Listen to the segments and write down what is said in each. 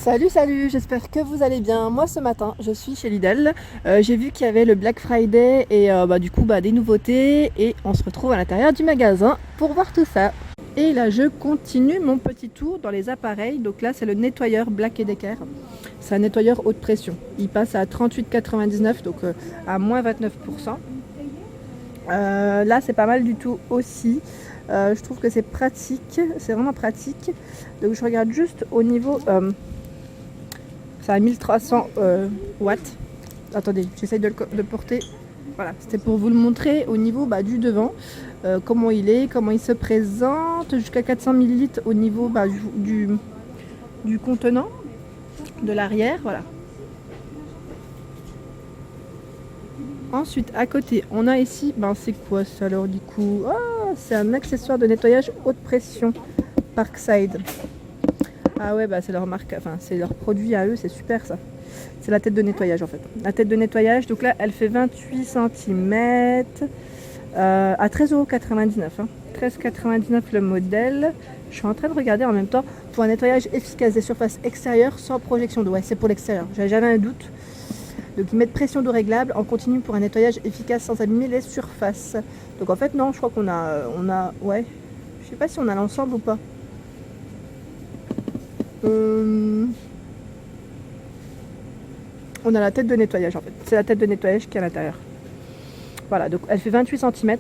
Salut, salut, j'espère que vous allez bien. Moi ce matin, je suis chez Lidl. J'ai vu qu'il y avait le Black Friday et du coup des nouveautés et on se retrouve à l'intérieur du magasin pour voir tout ça. Et là je continue mon petit tour dans les appareils. Donc là c'est le nettoyeur Black Decker. C'est un nettoyeur haute pression. Il passe à 38,99 donc à moins 29%. Là c'est pas mal du tout aussi. Je trouve que c'est pratique, c'est vraiment pratique. Donc je regarde juste au niveau... ça a 1300 watts. Attendez, j'essaye de le porter. Voilà, c'était pour vous le montrer au niveau du devant. Comment il est, comment il se présente. Jusqu'à 400 ml au niveau du contenant. De l'arrière, voilà. Ensuite, à côté, on a ici, c'est quoi ça alors du coup? C'est un accessoire de nettoyage haute pression. Parkside. Ah ouais, c'est leur marque, enfin c'est leur produit à eux, c'est super ça. C'est la tête de nettoyage en fait. La tête de nettoyage, donc là elle fait 28 cm à 13,99 €. 13,99 € le modèle. Je suis en train de regarder en même temps pour un nettoyage efficace des surfaces extérieures sans projection d'eau. Ouais, c'est pour l'extérieur, j'avais jamais un doute. Donc ils mettent pression d'eau réglable en continu pour un nettoyage efficace sans abîmer les surfaces. Donc en fait non, je crois qu'on a ouais, je sais pas si on a l'ensemble ou pas. On a la tête de nettoyage en fait. C'est la tête de nettoyage qui est à l'intérieur. Voilà, donc elle fait 28 cm.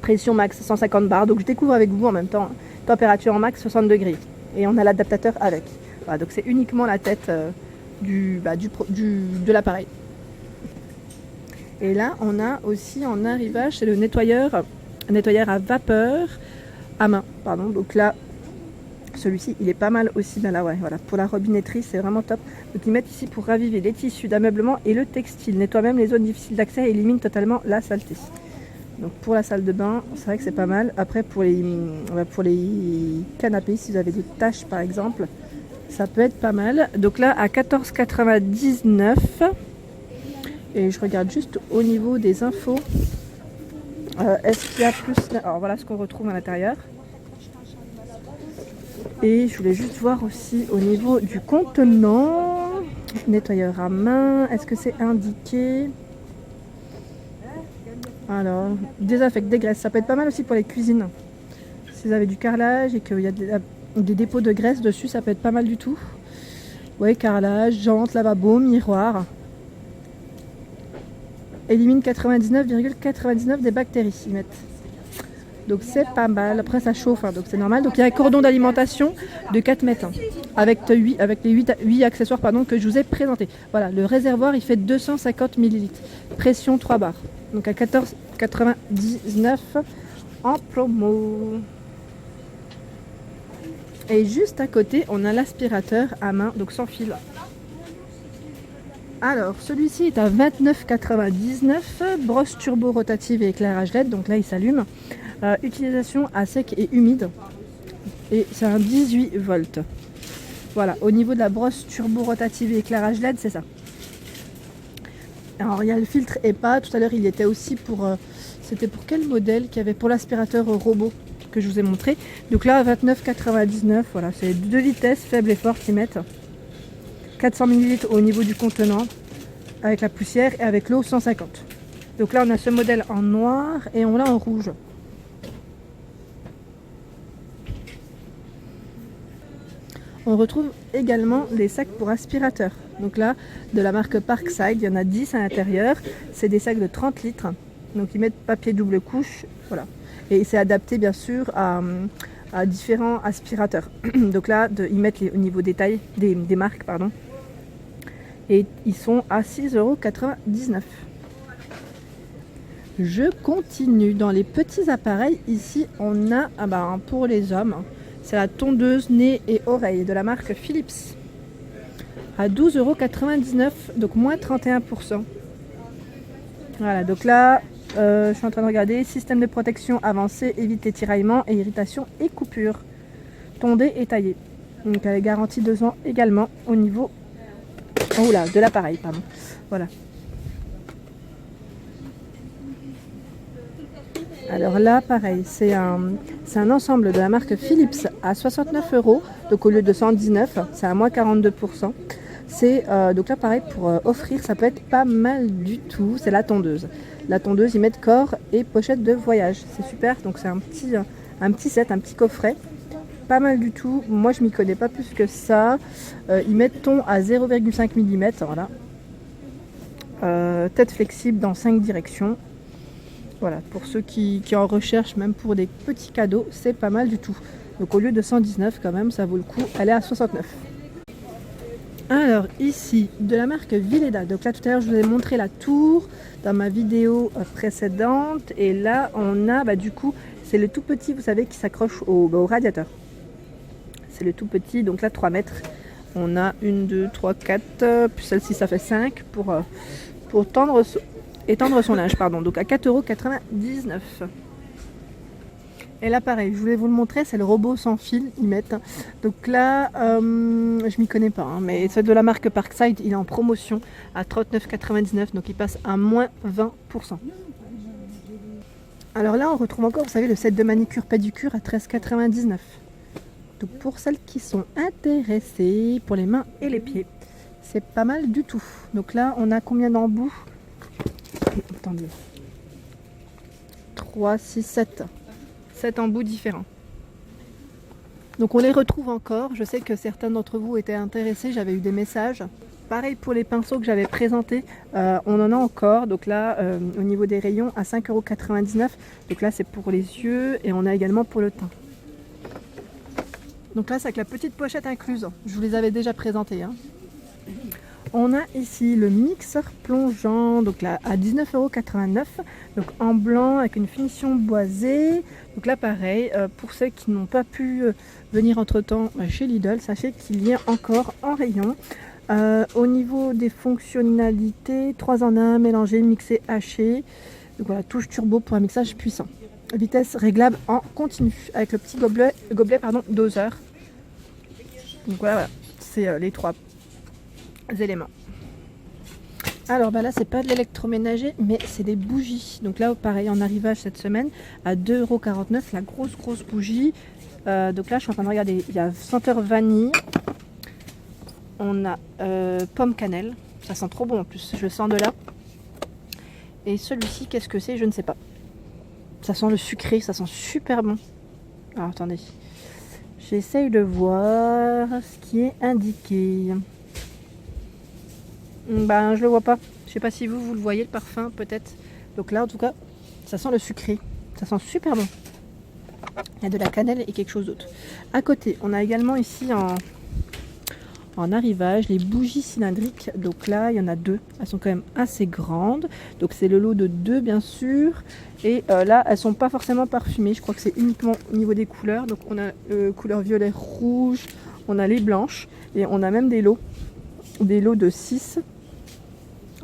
Pression max 150 bars. Donc je découvre avec vous en même temps. Température en max 60 degrés. Et on a l'adaptateur avec. Voilà, donc c'est uniquement la tête de l'appareil. Et là, on a aussi en arrivage, c'est le nettoyeur à vapeur à main. Pardon. Donc là, celui-ci, il est pas mal aussi. Là, ouais, voilà. Pour la robinetterie, c'est vraiment top. Donc, ils mettent ici pour raviver les tissus d'ameublement et le textile. Nettoie même les zones difficiles d'accès et élimine totalement la saleté. Donc, pour la salle de bain, c'est vrai que c'est pas mal. Après, pour les canapés, si vous avez des taches par exemple, ça peut être pas mal. Donc là, à 14,99 €. Et je regarde juste au niveau des infos. Est-ce qu'il y a plus... Alors, voilà ce qu'on retrouve à l'intérieur. Et je voulais juste voir aussi au niveau du contenant, nettoyeur à main, est-ce que c'est indiqué? Alors, désinfecte, dégraisse, ça peut être pas mal aussi pour les cuisines. Si vous avez du carrelage et qu'il y a des dépôts de graisse dessus, ça peut être pas mal du tout. Ouais, carrelage, jantes, lavabo, miroir. Élimine 99,99 des bactéries, ils mettent. Donc c'est pas mal. Après ça chauffe, donc c'est normal. Donc il y a un cordon d'alimentation de 4 mètres avec les 8 accessoires que je vous ai présentés. Voilà, le réservoir il fait 250 ml. Pression 3 bars. Donc à 14,99 € en promo. Et juste à côté, on a l'aspirateur à main, donc sans fil. Alors, celui-ci est à 29,99 €. Brosse turbo rotative et éclairage LED. Donc là, il s'allume. Utilisation à sec et humide. Et c'est un 18 volts. Voilà, au niveau de la brosse turbo rotative et éclairage LED, c'est ça. Alors, il y a le filtre EPA. Tout à l'heure, il était aussi pour... c'était pour quel modèle qu'il y avait pour l'aspirateur robot que je vous ai montré. Donc là, 29,99 €. Voilà, c'est 2 vitesses, faible et fort qu'ils mettent. 400 ml au niveau du contenant avec la poussière et avec l'eau 150. Donc là on a ce modèle en noir et on l'a en rouge. On retrouve également des sacs pour aspirateurs. Donc là de la marque Parkside, il y en a 10 à l'intérieur. C'est des sacs de 30 litres. Donc ils mettent papier double couche. Voilà. Et c'est adapté bien sûr à différents aspirateurs. Donc là ils mettent au niveau des tailles, des marques pardon. Et ils sont à 6,99 €. Je continue dans les petits appareils. Ici, on a pour les hommes, c'est la tondeuse nez et oreille de la marque Philips à 12,99 €, donc moins 31%. Voilà, donc là, je suis en train de regarder. Système de protection avancé, éviter tiraillement et irritation et coupure. Tondé et taillé. Donc elle est garantie 2 ans également au niveau de l'appareil, pardon. Voilà. Alors là, pareil, c'est un ensemble de la marque Philips à 69 euros. Donc au lieu de 119, c'est à moins 42%. Donc là, pareil, pour offrir, ça peut être pas mal du tout. C'est la tondeuse. La tondeuse, ils mettent corps et pochette de voyage. C'est super. Donc c'est un petit set, un petit coffret. Pas mal du tout. Moi, je m'y connais pas plus que ça. Ils mettent ton à 0,5 mm. Voilà. Tête flexible dans 5 directions. Voilà, pour ceux qui en recherchent, même pour des petits cadeaux, c'est pas mal du tout. Donc au lieu de 119 quand même, ça vaut le coup. Elle est à 69. Alors ici, de la marque Villeda. Donc là tout à l'heure, je vous ai montré la tour dans ma vidéo précédente. Et là, on a du coup, c'est le tout petit, vous savez, qui s'accroche au radiateur. C'est le tout petit, donc là 3 mètres. On a 1, 2, 3, 4, puis celle-ci ça fait 5 pour étendre son linge, pardon. Donc à 4,99 €. Et là pareil, je voulais vous le montrer, c'est le robot sans fil, ils mettent. Donc là, je m'y connais pas, hein, mais c'est de la marque Parkside, il est en promotion à 39,99 €, donc il passe à moins 20%. Alors là, on retrouve encore, vous savez, le set de manicure pédicure à 13,99 €. Donc pour celles qui sont intéressées, pour les mains et les pieds, c'est pas mal du tout. Donc là, on a combien d'embouts? Attendez. 3, 6, 7. 7 embouts différents. Donc on les retrouve encore. Je sais que certains d'entre vous étaient intéressés. J'avais eu des messages. Pareil pour les pinceaux que j'avais présentés. On en a encore. Donc là, au niveau des rayons, à 5,99 €. Donc là, c'est pour les yeux. Et on a également pour le teint. Donc là, c'est avec la petite pochette incluse. Je vous les avais déjà présentés, hein. On a ici le mixeur plongeant, donc là à 19,89 €, donc en blanc avec une finition boisée. Donc là pareil, pour ceux qui n'ont pas pu venir entre temps chez Lidl, sachez qu'il y a encore en rayon. Au niveau des fonctionnalités, 3 en 1, mélangé, mixé, haché. Donc voilà, touche turbo pour un mixage puissant. Vitesse réglable en continu avec le petit gobelet doseur. Donc voilà, c'est les 3 éléments. Alors là c'est pas de l'électroménager mais c'est des bougies. Donc là pareil en arrivage cette semaine à 2,49 € la grosse bougie. Donc là je suis en train de regarder, il y a senteur vanille, on a pomme cannelle, ça sent trop bon en plus, je le sens de là. Et celui-ci qu'est-ce que c'est, je ne sais pas. Ça sent le sucré, ça sent super bon. Alors attendez, j'essaye de voir ce qui est indiqué. Ben, je le vois pas. Je sais pas si vous le voyez, le parfum, peut-être. Donc là, en tout cas, ça sent le sucré. Ça sent super bon. Il y a de la cannelle et quelque chose d'autre. À côté, on a également ici en arrivage les bougies cylindriques. Donc là, il y en a 2. Elles sont quand même assez grandes. Donc c'est le lot de 2, bien sûr. Et là, elles sont pas forcément parfumées. Je crois que c'est uniquement au niveau des couleurs. Donc on a couleur violet, rouge. On a les blanches. Et on a même des lots. Des lots de 6.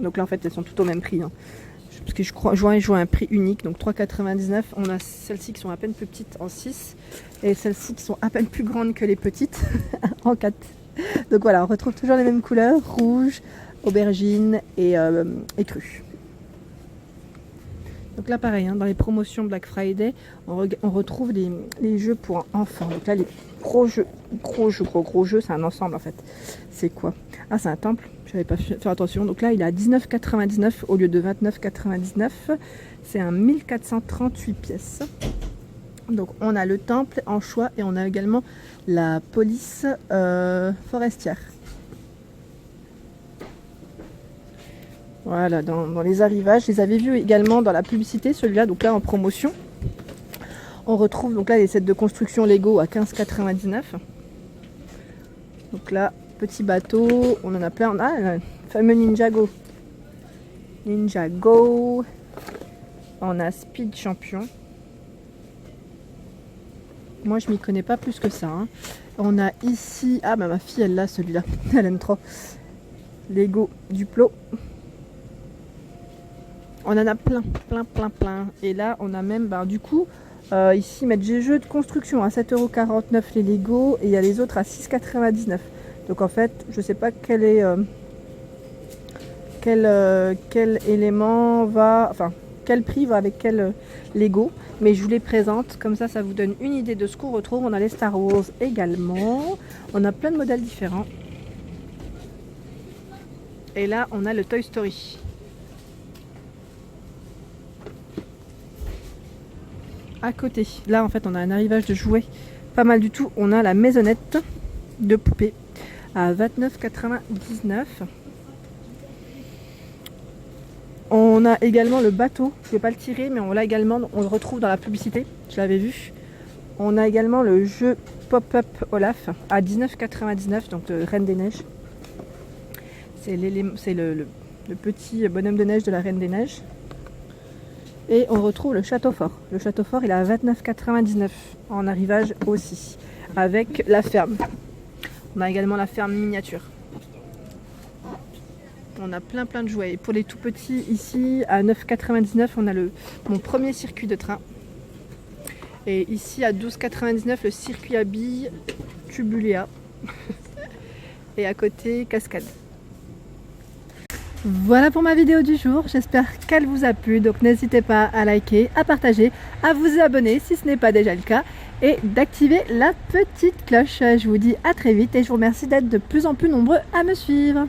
Donc là en fait elles sont toutes au même prix, hein. Parce que je vois un prix unique, donc 3,99 €. On a celles-ci qui sont à peine plus petites en 6 et celles-ci qui sont à peine plus grandes que les petites en 4. Donc voilà, on retrouve toujours les mêmes couleurs, rouge, aubergine et cru. Donc là pareil, hein, dans les promotions Black Friday, on retrouve les jeux pour enfants. Donc là les gros jeux, c'est un ensemble en fait. C'est quoi? Ah, c'est un temple, j'avais pas fait attention. Donc là il est à 19,99 € au lieu de 29,99 €. C'est un 1438 pièces. Donc on a le temple en choix et on a également la police forestière. Voilà, dans les arrivages, je les avais vus également dans la publicité, celui-là, donc là en promotion. On retrouve donc là les sets de construction Lego à 15,99 €. Donc là, petit bateau, on en a plein. Ah, le fameux Ninjago. Ninjago. On a Speed Champion. Moi, je m'y connais pas plus que ça, hein. On a ici... Ah, bah ma fille, elle l'a celui-là. Elle aime trop. Lego Duplo. On en a plein. Et là, on a même, du coup, ici, ils mettent des jeux de construction à 7,49 € les Lego. Et il y a les autres à 6,99 €. Donc en fait, je sais pas quel est... quel élément va... Enfin, quel prix va avec quel Lego. Mais je vous les présente, comme ça vous donne une idée de ce qu'on retrouve. On a les Star Wars également. On a plein de modèles différents. Et là, on a le Toy Story. À côté, là en fait on a un arrivage de jouets pas mal du tout. On a la maisonnette de poupées à 29,99 €. On a également le bateau, je ne vais pas le tirer mais on l'a également, on le retrouve dans la publicité, je l'avais vu. On a également le jeu Pop-Up Olaf à 19,99 €, donc de Reine des Neiges. C'est le petit bonhomme de neige de la Reine des Neiges. Et on retrouve le château fort. Le château fort, il est à 29,99 € en arrivage aussi, avec la ferme. On a également la ferme miniature. On a plein de jouets. Et pour les tout petits, ici, à 9,99 €, on a mon premier circuit de train. Et ici, à 12,99 € le circuit à billes Tubuléa. Et à côté, cascade. Voilà pour ma vidéo du jour, j'espère qu'elle vous a plu, donc n'hésitez pas à liker, à partager, à vous abonner si ce n'est pas déjà le cas et d'activer la petite cloche. Je vous dis à très vite et je vous remercie d'être de plus en plus nombreux à me suivre.